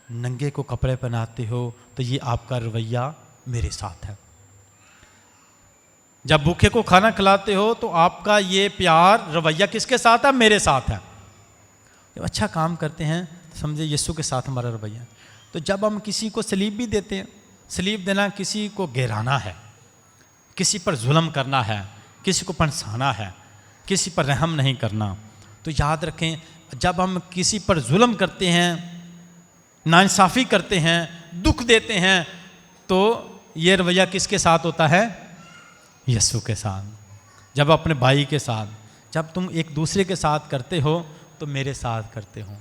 ننگے کو کپڑے پہناتے ہو تو یہ آپ کا رویہ میرے ساتھ ہے۔ جب بھوکے کو کھانا کھلاتے ہو تو آپ کا یہ پیار رویہ کس کے ساتھ ہے؟ میرے ساتھ ہے۔ جب اچھا کام کرتے ہیں تو سمجھے یسوع کے ساتھ ہمارا رویہ ہے۔ تو جب ہم کسی کو صلیب بھی دیتے ہیں، صلیب دینا کسی کو گرانا ہے، کسی پر ظلم کرنا ہے، کسی کو پنسانا ہے، کسی پر رحم نہیں کرنا، تو یاد رکھیں جب ہم کسی پر ظلم کرتے ہیں، ناانصافی کرتے ہیں، دکھ دیتے ہیں، تو یہ رویہ کس کے ساتھ ہوتا ہے؟ یسوع کے ساتھ۔ جب اپنے بھائی کے ساتھ، جب تم ایک دوسرے کے ساتھ کرتے ہو تو میرے ساتھ کرتے ہو۔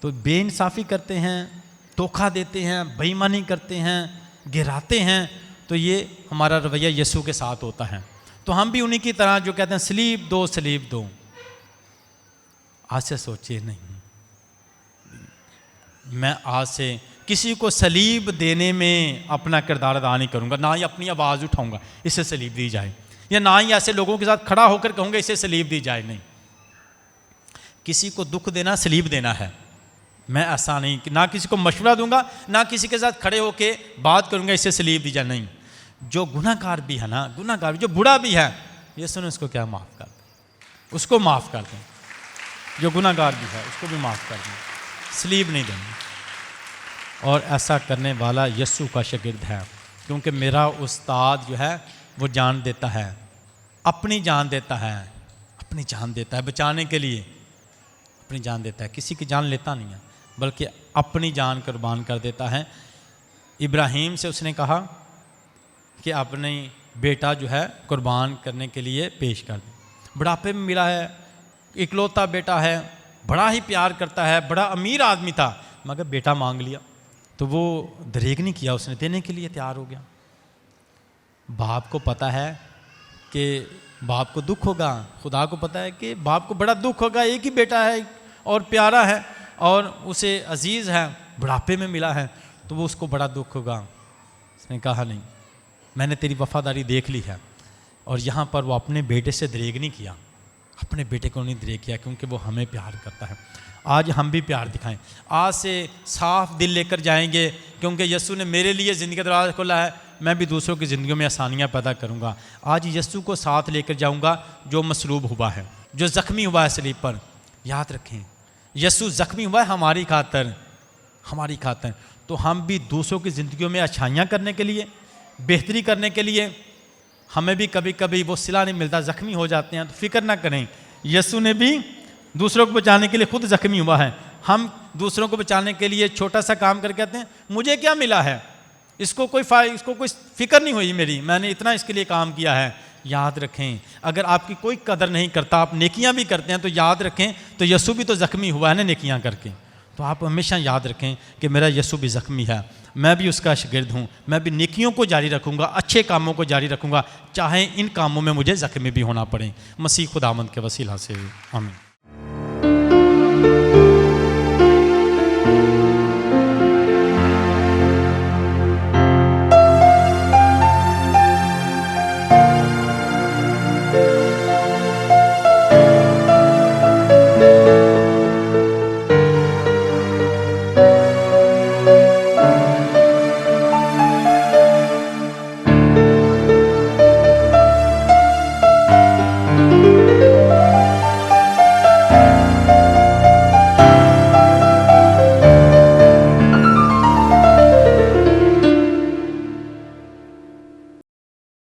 تو بے انصافی کرتے ہیں، دھوکہ دیتے ہیں، بے ایمانی کرتے ہیں، گراتے ہیں، تو یہ ہمارا رویہ یسوع کے ساتھ ہوتا ہے۔ تو ہم بھی انہی کی طرح جو کہتے ہیں صلیب دو صلیب دو، آج سے سوچئے نہیں، میں آج سے کسی کو صلیب دینے میں اپنا کردار ادا نہیں کروں گا، نہ ہی اپنی آواز اٹھاؤں گا اسے صلیب دی جائے، یا نہ ہی ایسے لوگوں کے ساتھ کھڑا ہو کر کہوں گا اسے صلیب دی جائے۔ نہیں، کسی کو دکھ دینا صلیب دینا ہے۔ میں ایسا نہیں، نہ کسی کو مشورہ دوں گا، نہ کسی کے ساتھ کھڑے ہو کے بات کروں گا اسے صلیب دی جائے۔ نہیں، جو گناہ گار بھی ہے نا، گناہ گار جو بڑا بھی ہے، یسوع نے اس کو کیا معاف کر دیں، اس کو معاف کر دیں۔ جو گناہ گار بھی ہے اس کو بھی معاف کر دیں، صلیب نہیں دیں۔ اور ایسا کرنے والا یسوع کا شاگرد ہے، کیونکہ میرا استاد جو ہے وہ جان دیتا ہے، اپنی جان دیتا ہے، اپنی جان دیتا ہے بچانے کے لیے، اپنی جان دیتا ہے، کسی کی جان لیتا نہیں ہے بلکہ اپنی جان قربان کر دیتا ہے۔ ابراہیم سے اس نے کہا کہ اپنے بیٹا جو ہے قربان کرنے کے لیے پیش کر دیں۔ بڑھاپے میں ملا ہے، اکلوتا بیٹا ہے، بڑا ہی پیار کرتا ہے، بڑا امیر آدمی تھا، مگر بیٹا مانگ لیا تو وہ دریغ نہیں کیا، اس نے دینے کے لیے تیار ہو گیا۔ باپ کو پتہ ہے کہ باپ کو دکھ ہوگا، خدا کو پتہ ہے کہ باپ کو بڑا دکھ ہوگا، ایک ہی بیٹا ہے اور پیارا ہے اور اسے عزیز ہے، بڑھاپے میں ملا ہے، تو وہ اس کو بڑا دکھ ہوگا۔ اس نے کہا نہیں، میں نے تیری وفاداری دیکھ لی ہے، اور یہاں پر وہ اپنے بیٹے سے دریغ نہیں کیا، اپنے بیٹے کو نہیں دریغ کیا، کیونکہ وہ ہمیں پیار کرتا ہے۔ آج ہم بھی پیار دکھائیں، آج سے صاف دل لے کر جائیں گے، کیونکہ یسوع نے میرے لیے زندگی کا دروازہ کھولا ہے، میں بھی دوسروں کی زندگیوں میں آسانیاں پیدا کروں گا۔ آج یسوع کو ساتھ لے کر جاؤں گا جو مصلوب ہوا ہے، جو زخمی ہوا ہے صلیب پر۔ یاد رکھیں یسوع زخمی ہوا ہے ہماری خاطر، ہماری خاطر، تو ہم بھی دوسروں کی زندگیوں میں اچھائیاں کرنے کے لیے، بہتری کرنے کے لیے، ہمیں بھی کبھی کبھی وہ صلہ نہیں ملتا، زخمی ہو جاتے ہیں، تو فکر نہ کریں، یسوع نے بھی دوسروں کو بچانے کے لیے خود زخمی ہوا ہے۔ ہم دوسروں کو بچانے کے لیے چھوٹا سا کام کر کہتے ہیں مجھے کیا ملا ہے، اس کو کوئی فکر نہیں ہوئی میری، میں نے اتنا اس کے لیے کام کیا ہے۔ یاد رکھیں اگر آپ کی کوئی قدر نہیں کرتا، آپ نیکیاں بھی کرتے ہیں، تو یاد رکھیں تو یسوع بھی تو زخمی ہوا ہے نا نیکیاں کر کے۔ تو آپ ہمیشہ یاد رکھیں کہ میرا یسوع بھی زخمی ہے، میں بھی اس کا شاگرد ہوں، میں بھی نیکیوں کو جاری رکھوں گا، اچھے کاموں کو جاری رکھوں گا، چاہے ان کاموں میں مجھے زخمی بھی ہونا پڑے۔ مسیح خداوند کے وسیلہ سے آمین۔